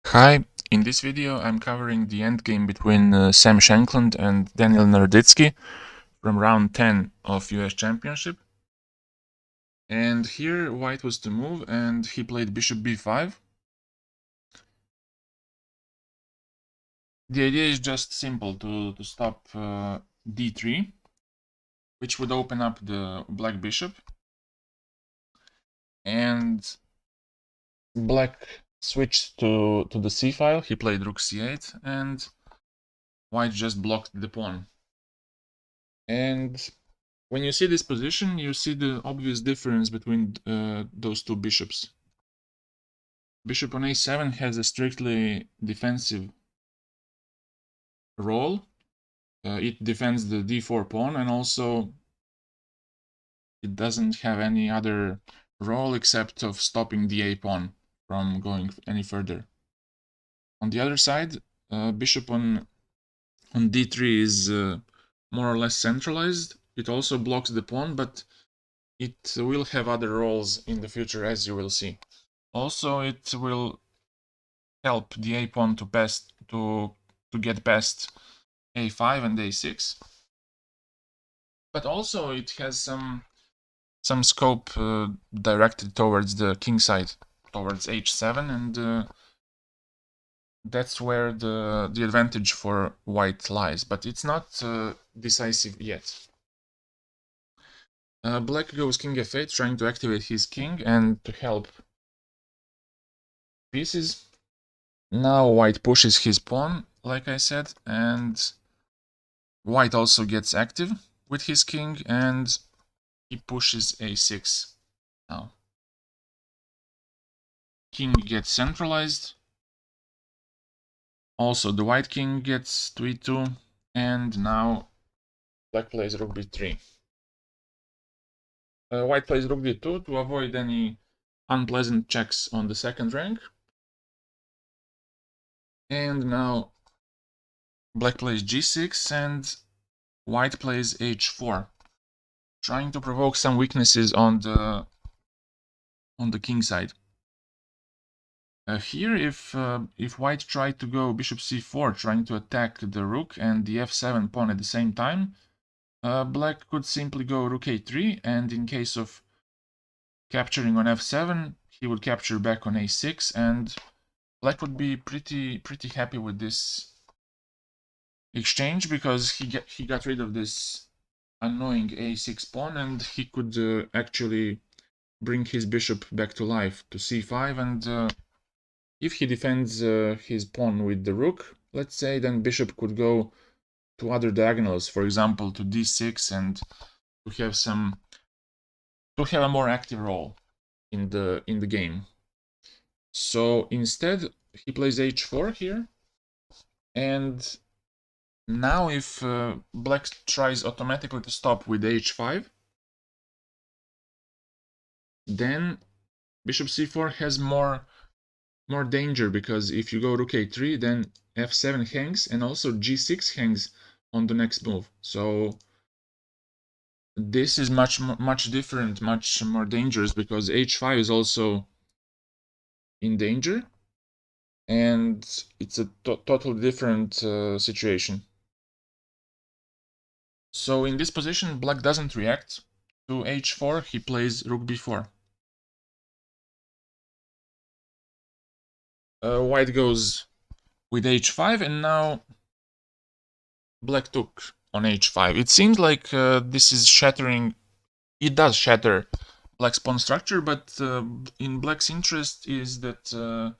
Hi, in this video I'm covering the endgame between Sam Shankland and Daniel Naroditsky from round 10 of US Championship. And here white was to move and he played bishop b5. The idea is just simple, to stop d3, which would open up the black bishop. And black switched to the c file, he played rook c8, and white just blocked the pawn. And when you see this position, you see the obvious difference between those two bishops. Bishop on a7 has a strictly defensive role. It defends the d4 pawn, and also it doesn't have any other role except of stopping the a pawn from going any further. On the other side, bishop on d3 is more or less centralized. It also blocks the pawn, but it will have other roles in the future, as you will see. Also, it will help the a pawn to get past a5 and a6. But also, it has some scope directed towards the king side, towards h7, and that's where the advantage for white lies. But it's not decisive yet. Black goes king f8, trying to activate his king and to help pieces. Now white pushes his pawn, like I said, and white also gets active with his king, and he pushes a6 now. King gets centralized. Also, the white king gets to e2, and now black plays rook b3. White plays rook d2 to avoid any unpleasant checks on the second rank. And now black plays g6 and white plays h4, trying to provoke some weaknesses on the king side. Here, if white tried to go bishop c4, trying to attack the rook and the f7 pawn at the same time, black could simply go rook a3, and in case of capturing on f7, he would capture back on a6, and black would be pretty happy with this exchange, because he got rid of this annoying a6 pawn, and he could actually bring his bishop back to life to c5, and if he defends his pawn with the rook, let's say, then bishop could go to other diagonals, for example to d6, and to have a more active role in the game. So instead he plays h4 here, and now if black tries automatically to stop with h5, then bishop c4 has more danger, because if you go rook a3, then f7 hangs, and also g6 hangs on the next move. So this is much different, much more dangerous, because h5 is also in danger, and it's a totally different situation. So in this position, black doesn't react to h4, he plays rook b4. White goes with h5, and now black took on h5. It seems like this is shattering. It does shatter black's pawn structure, but in black's interest is that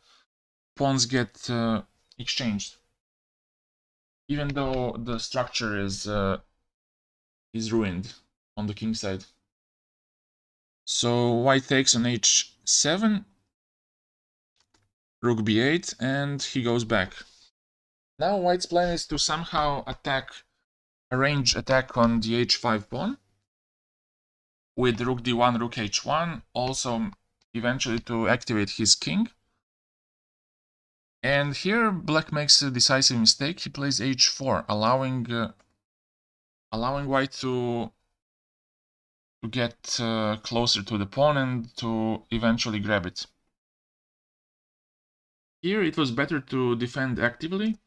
pawns get exchanged, even though the structure is ruined on the king side. So white takes on h7, rook b8, and he goes back. Now white's plan is to somehow arrange attack on the h5 pawn with rook d1, rook h1, also eventually to activate his king. And here black makes a decisive mistake. He plays h4, allowing white to get closer to the pawn and to eventually grab it. Here it was better to defend actively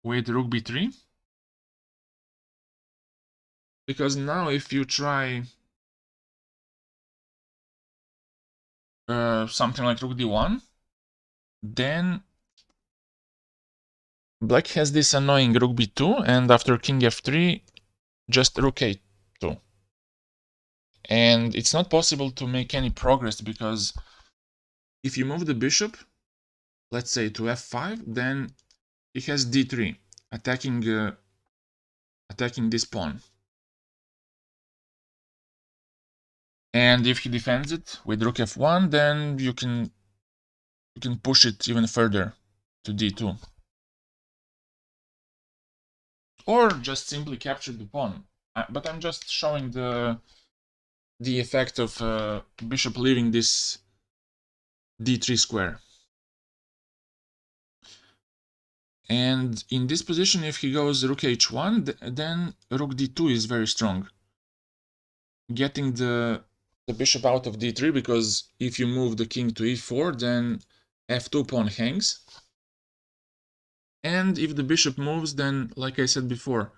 with rook b3, because now if you try something like rook d1, then black has this annoying rook b2, and after king f3, just rook a2. And it's not possible to make any progress, because if you move the bishop, let's say to f5, then he has d3, attacking this pawn. And if he defends it with rook f1, then you can push it even further to d2. Or just simply capture the pawn. But I'm just showing the effect of bishop leaving this d3 square. And in this position, if he goes rook h1, then rook d2 is very strong, getting the bishop out of d3, because if you move the king to e4, then f2 pawn hangs. And if the bishop moves, then, like I said before,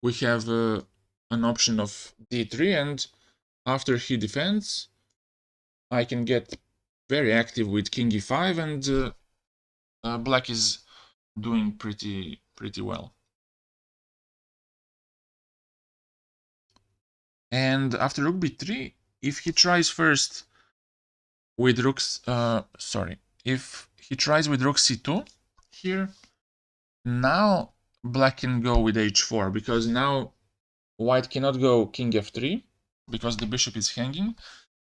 we have an option of d3, and after he defends, I can get very active with king e5, and black is doing pretty well. And after rook b3, if he tries first with rooks, if he tries with rook c2 here, now black can go with h4, because now white cannot go king f3 because the bishop is hanging.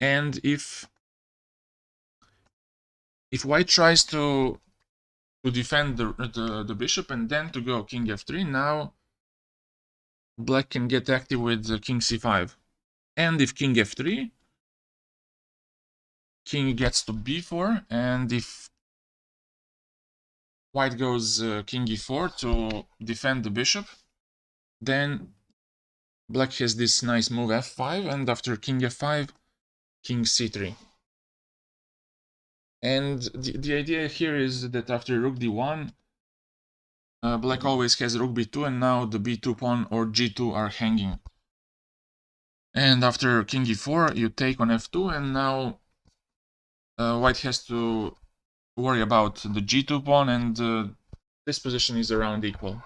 And if white tries to defend the bishop and then to go king f3, now black can get active with king c5. And if king f3, king gets to b4, and if white goes king e4 to defend the bishop, then black has this nice move f5, and after king f5, king c3. And the idea here is that after rook d1, black always has rook b2, and now the b2 pawn or g2 are hanging. And after king e4, you take on f2, and now white has to worry about the g2 pawn, and this position is around equal.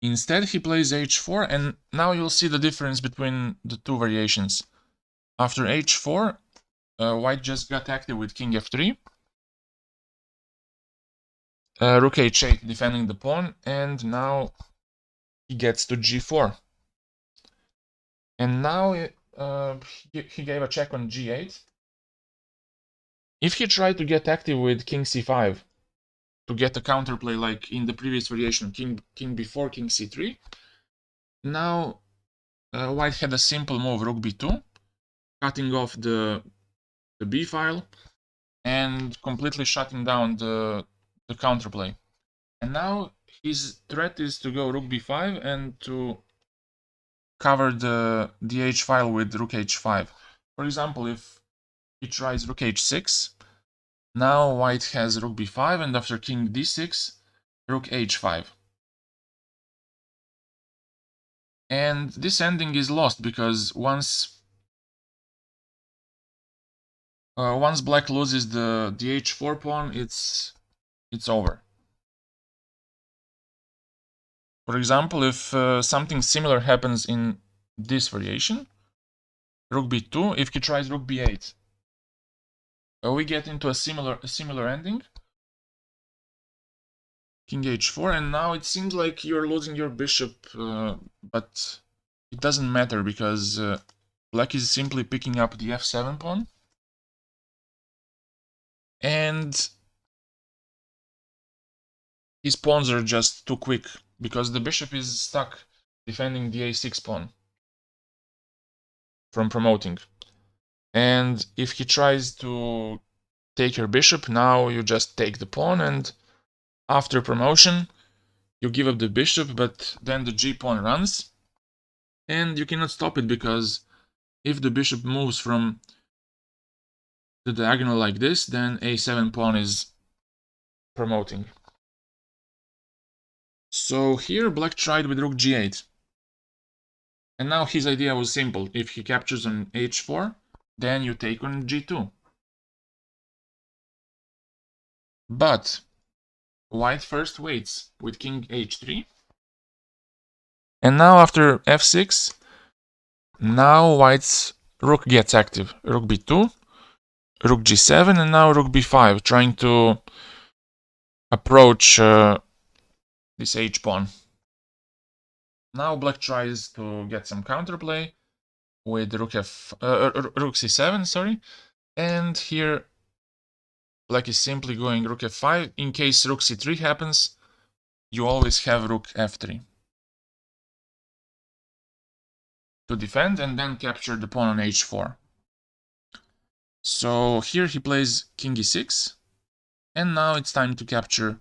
Instead, he plays h4, and now you'll see the difference between the two variations. After h4, white just got active with king f3, rook h8 defending the pawn, and now he gets to g4. And now he gave a check on g8. If he tried to get active with king c5 to get a counterplay like in the previous variation, king b4, king c3, now white had a simple move, rook b2, cutting off the b file and completely shutting down the counterplay. And now his threat is to go rook b5 and to cover the h file with rook h5. For example, if he tries rook h6, now white has rook b5, and after king d6, rook h5. And this ending is lost, because once black loses the h4 pawn, it's over. For example, if something similar happens in this variation, rook b2, if he tries rook b8, we get into a similar ending, king h4, and now it seems like you're losing your bishop, but it doesn't matter, because black is simply picking up the f7 pawn, and his pawns are just too quick, because the bishop is stuck defending the a6 pawn from promoting. And if he tries to take your bishop, now you just take the pawn, and after promotion, you give up the bishop, but then the g pawn runs, and you cannot stop it, because if the bishop moves from the diagonal like this, then a7 pawn is promoting. So here black tried with rook g8. And now his idea was simple. If he captures on h4, then you take on g2. But white first waits with king h3. And now after f6, now white's rook gets active. Rook b2, rook g7, and now rook b5, trying to approach this h-pawn. Now black tries to get some counterplay with rook c7, sorry. And here black is simply going rook f5. In case rook c3 happens, you always have rook f3 to defend and then capture the pawn on h4. So here he plays king e6, and now it's time to capture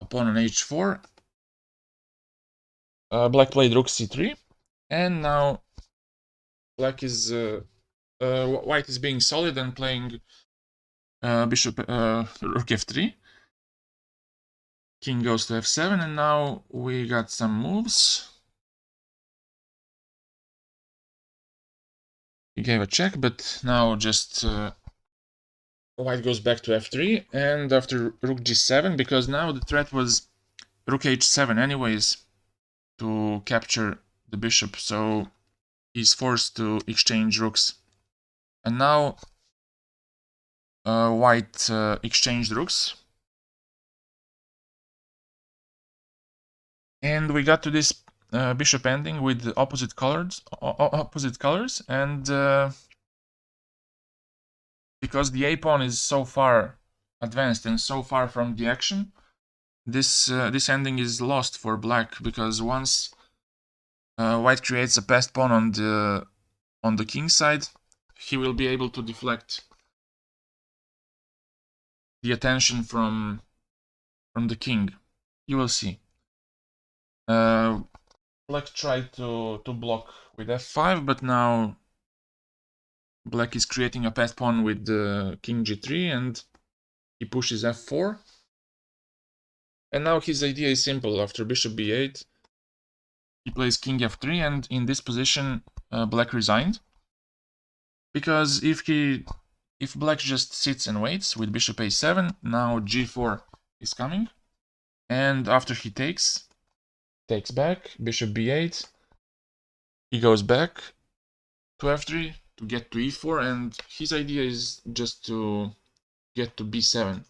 a pawn on h4. Black played rook c3, and now black is white is being solid and playing bishop rook f3. King goes to f7, and now we got some moves. He gave a check, but now just white goes back to f3, and after rook g7, because now the threat was rook h7 anyways to capture the bishop, so he's forced to exchange rooks. And now white exchanged rooks, and we got to this bishop ending with opposite colors, and because the a-pawn is so far advanced and so far from the action, this ending is lost for black, because once white creates a passed pawn on the king side, he will be able to deflect the attention from the king. You will see. Black tried to block with f5, but now black is creating a passed pawn with king g3, and he pushes f4. And now his idea is simple. After bishop b8, he plays king f3, and in this position black resigned, because if black just sits and waits with bishop a7, now g4 is coming, and after he takes back, bishop b8, he goes back to f3 to get to e4, and his idea is just to get to b7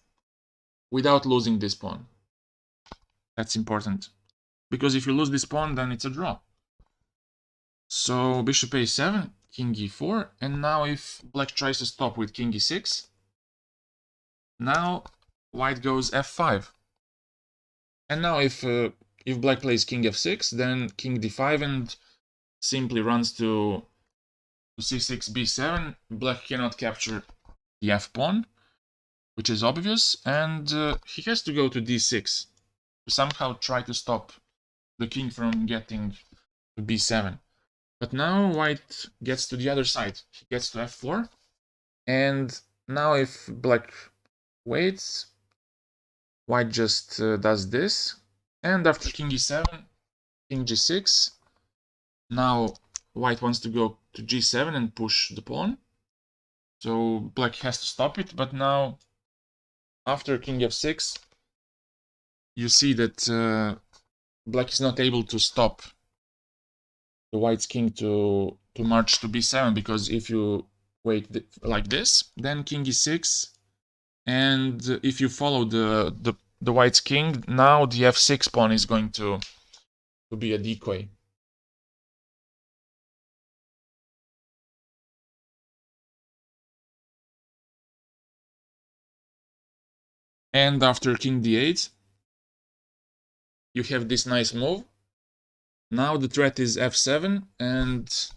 without losing this pawn. That's important, because if you lose this pawn, then it's a draw. So bishop a7, king e4, and now if black tries to stop with king e6, now white goes f5. And now if black plays king f6, then king d5 and simply runs to c6 b7, black cannot capture the f-pawn, which is obvious, and he has to go to d6 to somehow try to stop the king from getting to b7. But now white gets to the other side. He gets to f4, and now if black waits, white just does this, and after king e7, king g6, now white wants to go to g7 and push the pawn, so black has to stop it. But now after king f6, you see that black is not able to stop the white's king to march to b7, because if you wait like this, then king e6, and if you follow the white's king, now the f6 pawn is going to be a decoy. And after king d8, you have this nice move. Now the threat is f7, and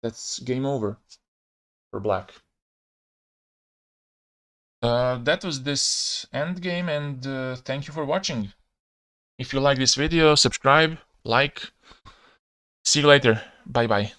that's game over for black. That was this endgame, and thank you for watching. If you like this video, subscribe, like. See you later. Bye bye.